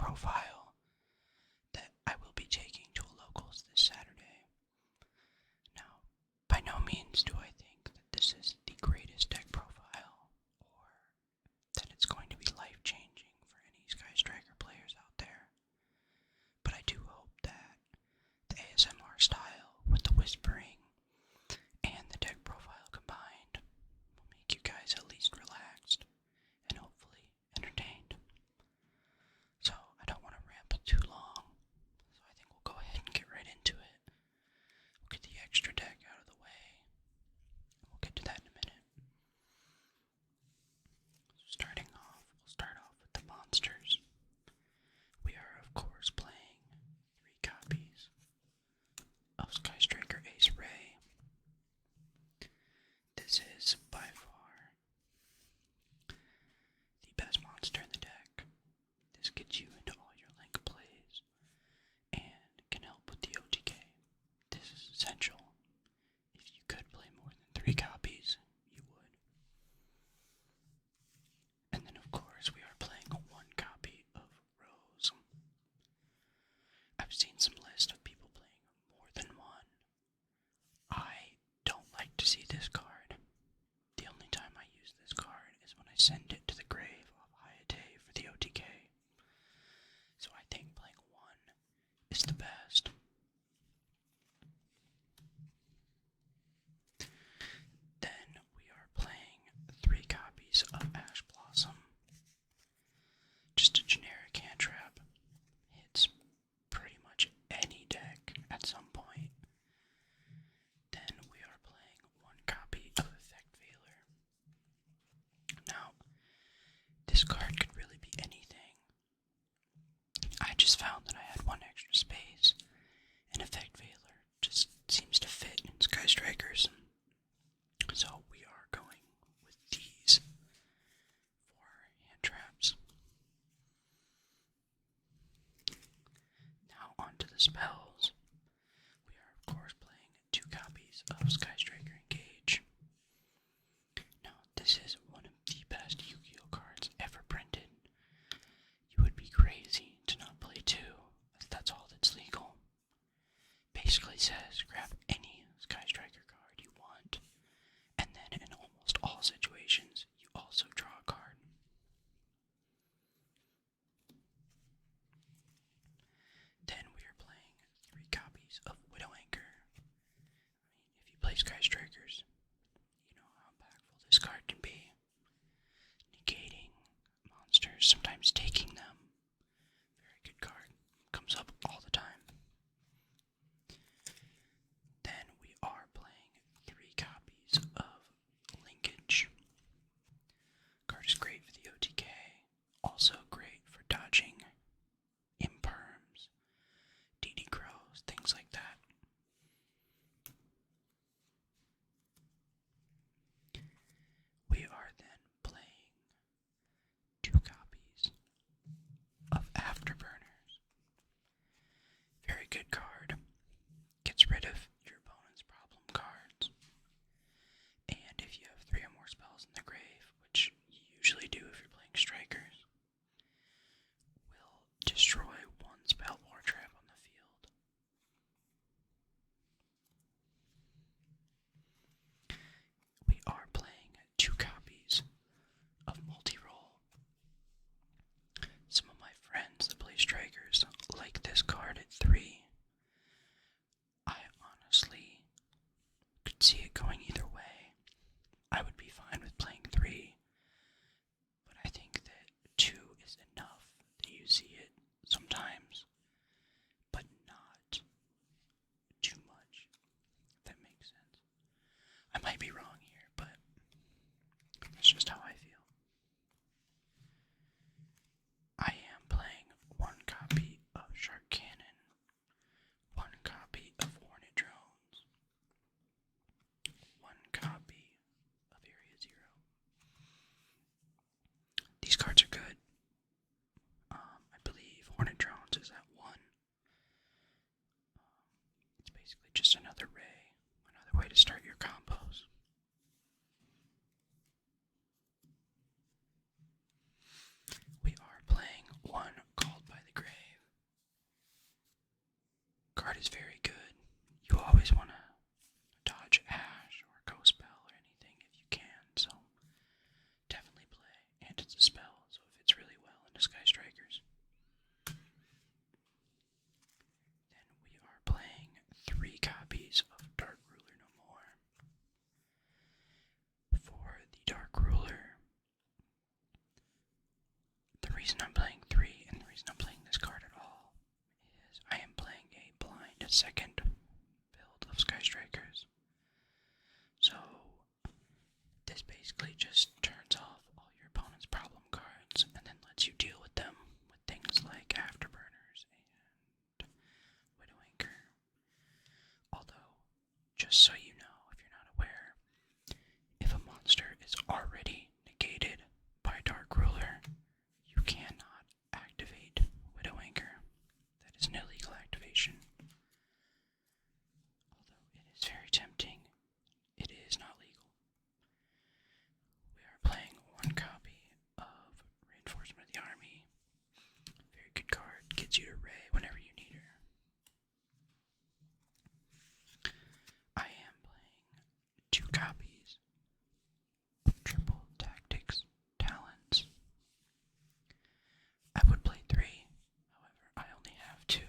profile that I will be taking to a locals this Saturday. Now, by no means do I think that this is the greatest deck profile or that it's going to be life-changing for any Sky Striker players out there, but I do hope that the ASMR style with the whispering and the deck profile combined will make you guys at least relaxed and hopefully entertained. So I don't want to ramble too long, so I think we'll go ahead and get right into it. We'll get the extra deck out of the way, and we'll get to that in a minute. So starting off, we'll start off with the monsters. We are, of course, playing 3 copies of Sky Striker Ace Ray. This is by far the best monster in the deck. This gets you into all your link plays and can help with the OTK. This is essential. If you could play more than 3 copies, you would. And then of course we are playing 1 copy of Rose. I've seen some lists of people playing more than 1. I don't like to see this card. The only time I use this card is when I send it to the grave of Hayate for the OTK. So I think playing 1 is the best. Then we are playing 3 copies of Ash Blossom. Just a generic hand trap. Hits pretty much any deck at some point. Then we are playing 1 copy of Effect Veiler. Now, this card could really be anything. I just found that I had 1 extra space, and Effect Veiler just seems to fit in Sky Strikers. So we are going with these for hand traps. Now onto the spells. We are of course playing 2 copies of Sky Striker Engage. Now this is one of the best Yu-Gi-Oh cards ever printed. You would be crazy to not play 2, as that's all that's legal. Basically says grab any Sky Striker card you want, and then in almost all situations you also draw a card. Then we are playing 3 copies of Widow Anchor. If you play Sky Strikers, you know how impactful this card can be. Negating monsters, sometimes taking them. Very good card. Comes up all the time. Then we are playing 3 copies of Linkage. Card is great for the OTK. Also great for dodging imperms, DD Crows, things like that. We are then playing 2 copies of Afterburners. Very good card. Gets rid of your opponent's problem cards. And if you have 3 or more spells in the grave, which you usually do if you're playing Strikers, will destroy 1 spell or trap on the field. We are playing 2 copies of Multi-Roll. Some of my friends that play Strikers like this card at 3. I honestly could see it going either way. I would be fine with playing 3, but I think that 2 is enough that you see it sometimes, but not too much, if that makes sense. I might be wrong here, but that's just how I feel. I am playing 1 copy of Shark Cannon, 1 copy of Hornet Drones, 1 copy of Area 0. These cards are good. I believe Hornet Drones is at 1. It's basically just another ray, another way to start your combos. We are playing 1 Called by the second build of Sky Strikers. So this basically just turns off all your opponent's problem cards and then lets you deal with them with things like Afterburners and Widowmaker. Although, just so you know, if you're not aware, if a monster is already negated by Dark Ruler, you cannot activate Widowmaker. That is an illegal activation. Although it is very tempting, it is not legal. We are playing one copy of Reinforcement of the Army. Very good card. Gets you to Ray whenever you need her. I am playing 2 copies of Triple Tactics Talents. I would play 3, however, I only have 2.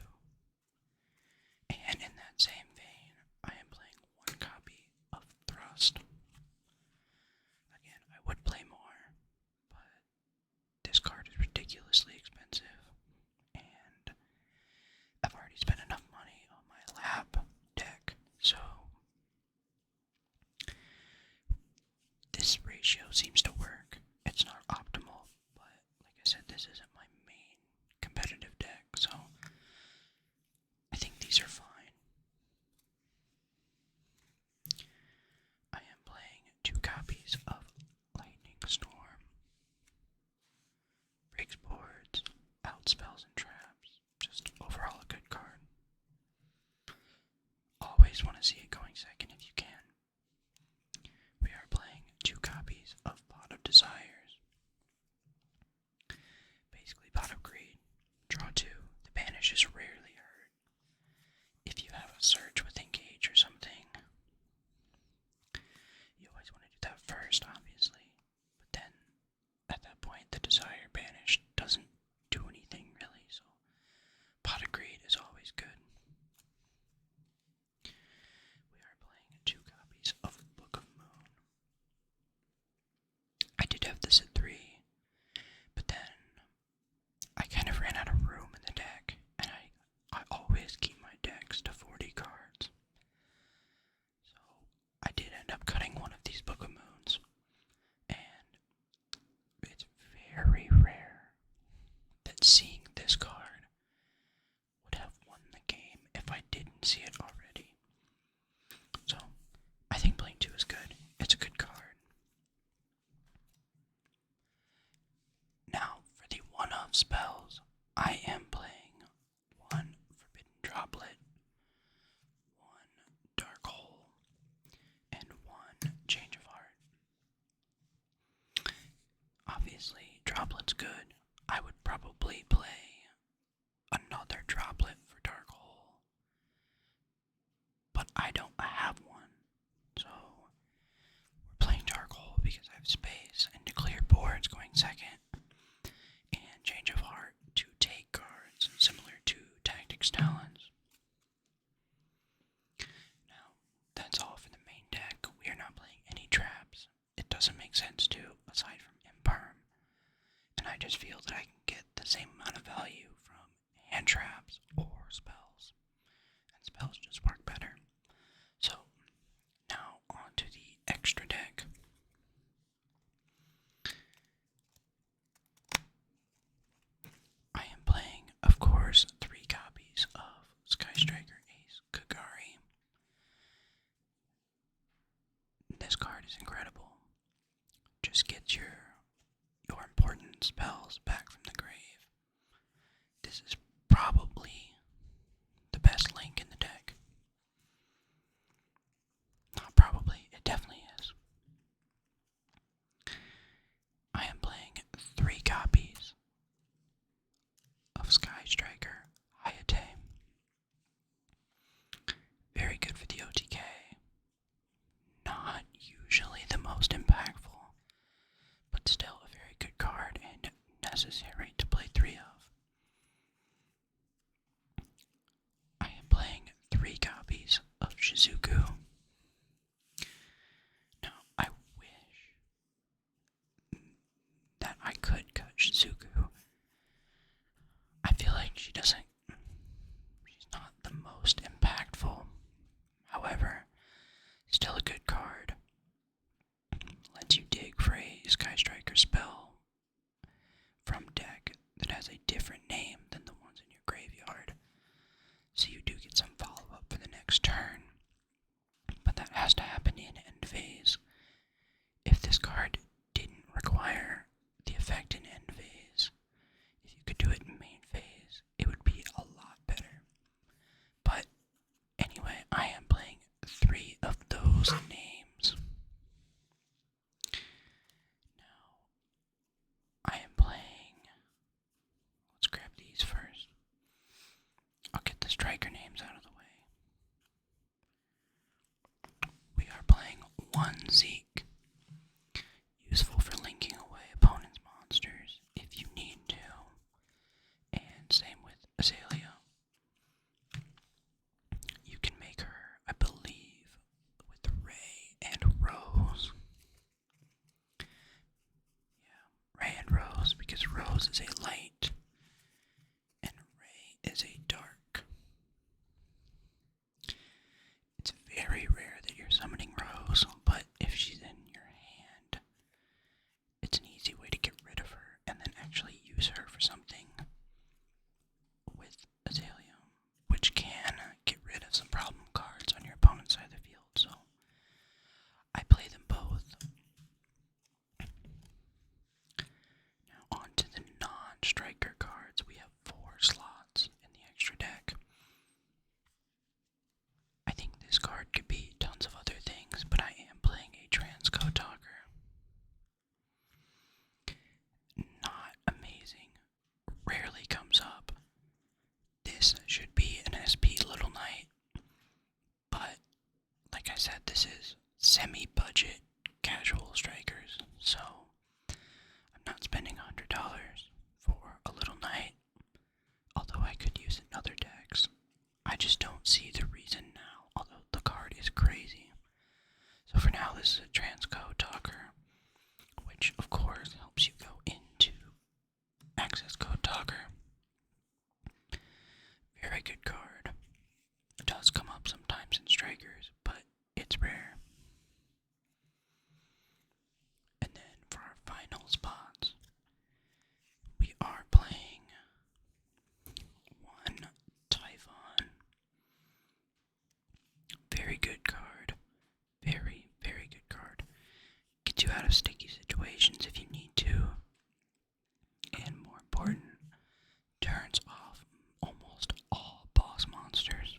And in that same vein, I am playing 1 copy of Thrust. Again, I would play more, but this card is ridiculously expensive, and I've already spent enough money on my lab deck, so this ratio seems to work. It's not optimal, but like I said, this isn't my main competitive deck, so I think these are fine. I am playing 2 copies of Lightning Storm. Breaks boards, outspells and traps. Just overall a good card. Always want to see it going second if you can. We are playing 2 copies of Pot of Desires. Basically Pot of Greed. Draw 2. The banish is rarely hurt. If you have a search with Engage or something, you always want to do that first, obviously. But then, at that point, the Desire banish doesn't do anything really, so Pot of Greed is always good. We are playing 2 copies of Book of Moon. I did have this at 3, but then I kind of ran out of room in the deck, and I always keep my decks to 40 cards. So I did end up cutting one of these Book of Moons, and it's very rare that seeing this card would have won the game if I didn't see it already. So I think playing 2 is good. It's a good card. Now for the one-off spells, I am playing 1 Forbidden Droplet, 1 Dark Hole, and 1 Change of Heart. Obviously, Droplet's good. I would probably play another Droplet for Dark Hole, but I don't have one, so we're playing Dark Hole because I have space and to clear boards going second, and Change of Heart to take cards similar to Tactics Talents. Now, that's all for the main deck. We are not playing any traps. It doesn't make sense to, aside from Imperm. And I just feel that I can get the same amount of value from hand traps or spells. And spells just work better. So, now on to the extra deck. I am playing, of course, 3 copies of Sky Striker Ace Kagari. This card is incredible. Just gets your important spells back from the grave. This is probably the best link in the deck. Not probably, it definitely is. I am playing 3 copies of Sky Striker Hayate. Very good for the OTK. Not usually the most impactful, but still a very good card and necessary to play 3 of. I am playing 3 copies of Shizuku. Now, I wish that I could cut Shizuku. I feel like she's not the most impactful a Sky Striker spell from deck that has a different name than the ones in your graveyard. So you do get some follow-up for the next turn. But that has to happen in end phase. If this card didn't require the effect in end phase, if you could do it in main phase, it would be a lot better. But anyway, I am playing 3 of those names. Now, I am playing, let's grab these first. I'll get the striker names out of the way. We are playing 1 Zeke, useful for linking away opponent's monsters if you need to, and same with Azalea. You can make her, I believe, with Ray and Rose. Yeah, Ray and Rose, because Rose is a light and Ray is a dark. It's very rare that you're summoning Rose, but if she's in your hand, it's an easy way to get rid of her and then actually use her for something with Azalea, which can get rid of some problem cards on your opponent's side of the field, so I play them both. Now on to the non-striker cards. We have 4 slots in the extra deck. I think this card could be tons of other things, but I am playing a Transcode Talker. Not amazing. Rarely comes up. This should be an SP Little Knight, but like I said, this is semi-budget casual strikers, so I'm not spending $100 for a Little Knight, although I could use it in other decks. I just don't see the reason now, although the card is crazy. So for now, this is a Transcode Talker, which of course helps you go into Access Code Talker. Very good card. It does come up sometimes in strikers, but it's rare. And then for our final spots, we are playing 1 Typhon. Very good card. Very, very good card. Gets you out of sticky situations if you need to. And more important, turns off almost all boss monsters.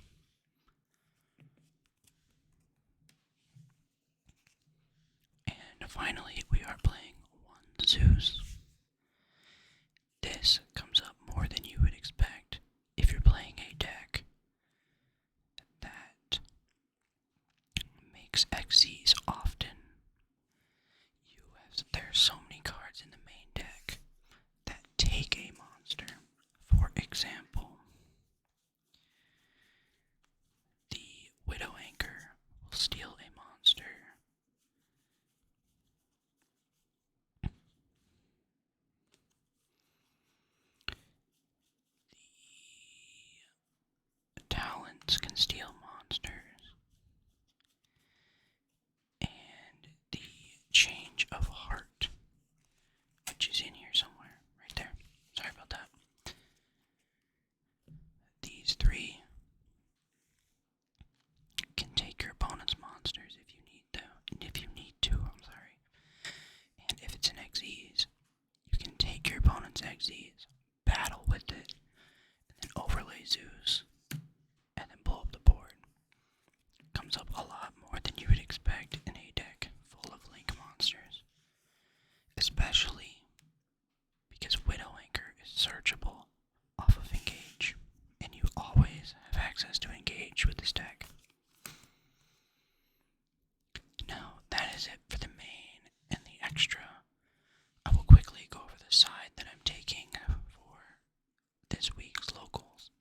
And finally, we are playing 1 Zeus. This comes up more than you would expect if you're playing a deck that makes Xyz often. There's so many cards in the main deck that take a monster. For example, the Widow Anchor will steal a monster. The Talents can steal monsters. And the Change of Heart, which is in here somewhere, right there. Sorry about that. These 3 can take your opponent's monsters if you need to, I'm sorry. And if it's an Xyz, you can take your opponent's Xyz, battle with it, and then overlay Zeus, and then blow up the board. Comes up a lot more than you would expect in a deck full of Link monsters. Especially because Widow Anchor is searchable off of Engage, and you always have access to Engage with this deck. Now, that is it for the main and the extra. I will quickly go over the side that I'm taking for this week's locals.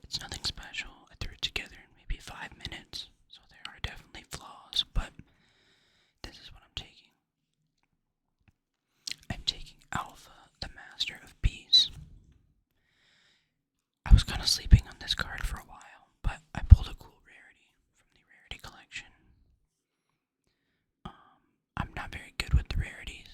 It's nothing special. I threw it together in maybe 5 minutes, so there are definitely flaws, but this is what I'm taking. I'm taking Alpha, the Master of Peace. I was kind of sleeping on this card for a while, but I pulled a cool rarity from the rarity collection. I'm not very good with the rarities.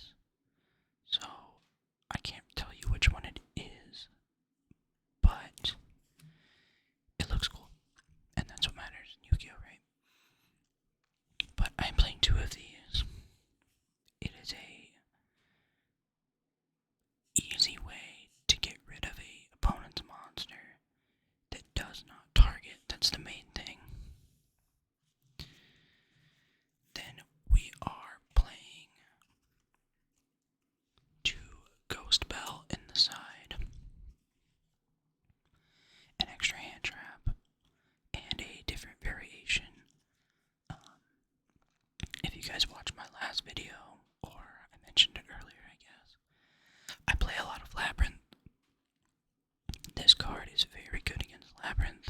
card is very good against Labyrinth,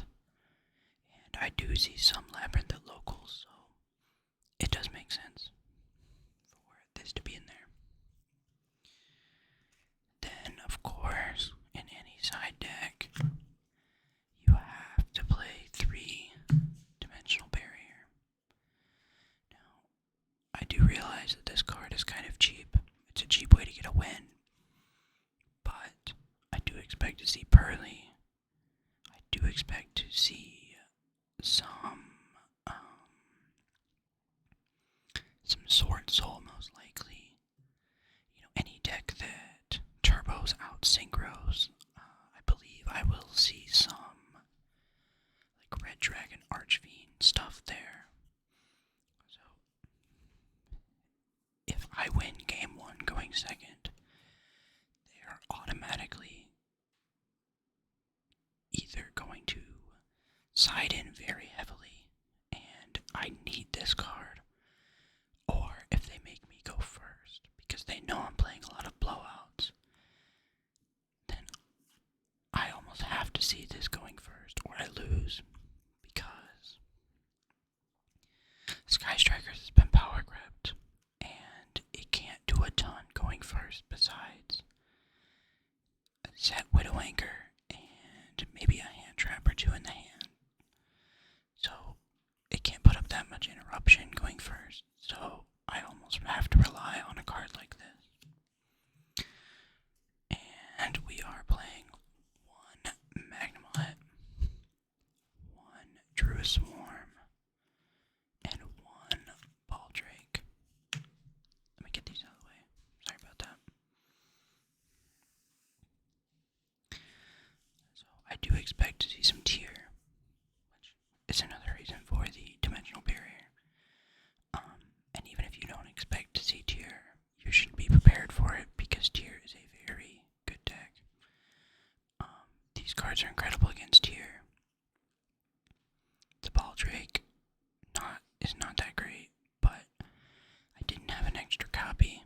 and I do see some Labyrinth at locals, so it does make sense for this to be in there. Then, of course, in any side deck, you have to play 3-dimensional barrier. Now, I do realize that this card is kind of cheap. It's a cheap way to get a win. But I do expect to see Pearly. I do expect to see some Sword Soul, most likely. Any deck that turbos out synchros. I believe I will see some like Red Dragon Archfiend stuff there. So if I win game 1 going second, they are automatically either going to side in very heavily, and I need this card, or if they make me go first, because they know I'm playing a lot of blowouts, then I almost have to see this going first, or I lose, because Sky Strikers has been power gripped, and it can't do a ton going first besides set Widow Anchor and maybe a hand trap or 2 in the hand. So it can't put up that much interruption going first. So I almost have to rely on a card like this. And we are playing 1 Magnemite, 1 Druid Swarm, and 1 Baldrake. Let me get these out of the way. Sorry about that. So I do expect to see some tier, which is another reason for the dimensional barrier. And even if you don't expect to see tier, you should be prepared for it, because tier is a very good deck. These cards are incredible against tier. The Baldrake is not that great, but I didn't have an extra copy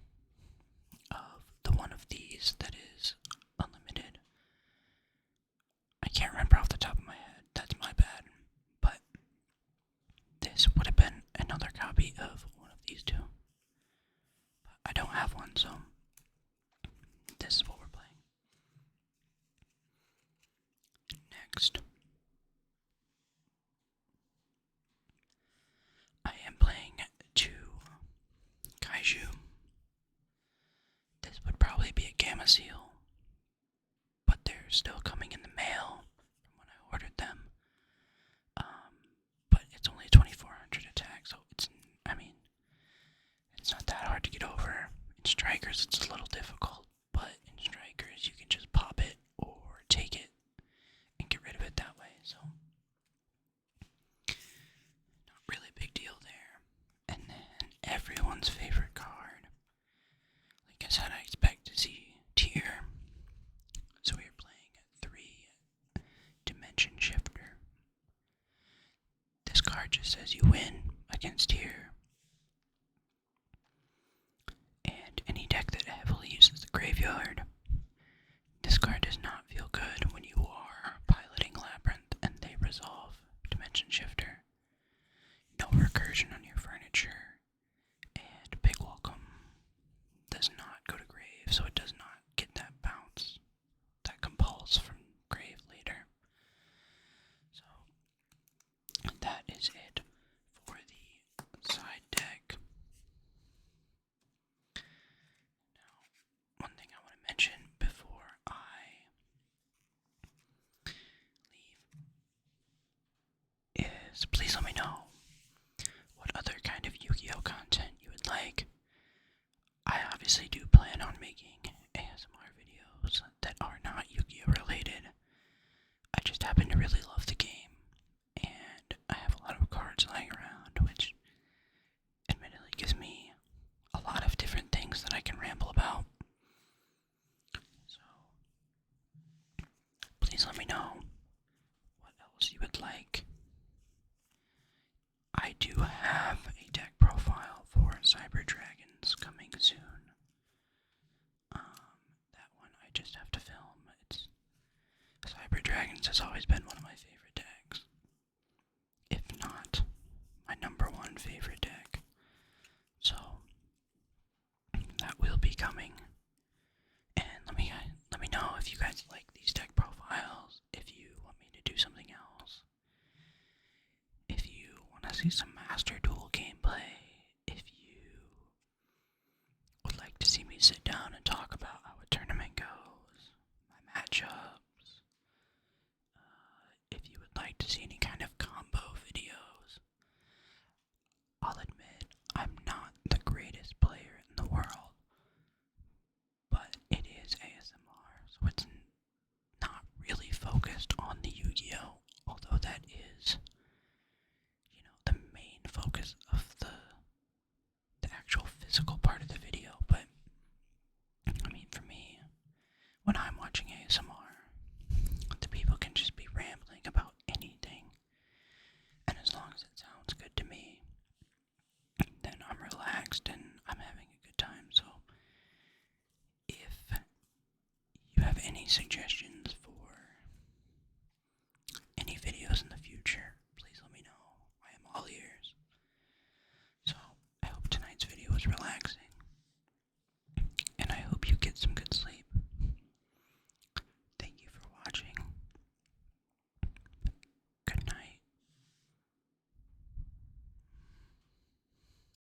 of the one of these that is unlimited. I can't remember off the top of my head, that's my bad, but this would have been another copy of one of these 2. But I don't have one, so this is what we're playing. Next, I am playing 2 Kaiju. This would probably be a Gamma Seal, but they're still coming in the mail from when I ordered them. But it's only 2400 attack, so it's not that hard to get over. In Strikers, it's a little difficult, but in Strikers, you can just pop it or take it and get rid of it that way, so not really a big deal there. And then everyone's favorite card. Like I said, I expect to see tier. So we are playing 3 Dimension Shifter. This card just says you win against tier. And any deck that heavily uses the graveyard, this card does not feel good when you are piloting Labyrinth and they resolve Dimension Shifter. No recursion on your furniture, and Big Welcome does not go to grave, so it does not get that bounce that compulse from grave later. So that is it for the side deck. Now, one thing I want to mention before I leave is please let me know what other kind of Yu-Gi-Oh content you would like. I obviously do plan on making ASMR videos that are not Yu-Gi-Oh related. I just happen to really love the game, and I have a lot of cards lying around, which admittedly gives me a lot of different things that I can ramble about. So, please let me know what else you would like. I do have a deck profile for Cyber Dragons coming soon. That one I just have to film. It's Cyber Dragons Dragons has always been one of my favorite decks, if not my number one favorite deck. So that will be coming. And let me know if you guys like these deck profiles, if you want me to do something else, if you want to see some Master Duel gameplay, if you would like to see me sit down and talk about how a tournament goes, my matchups, if you would like to see any kind of combo videos. I'll admit, I'm not the greatest player in the world, but it is ASMR, so it's not really focused on the Yu-Gi-Oh! Although that is, the main focus of the actual physical part of the video. But, I mean, for me, when I'm watching ASMR, the people can just be rambling about anything, and as long as it sounds good to me, then I'm relaxed and I'm having a good time. So if you have any suggestions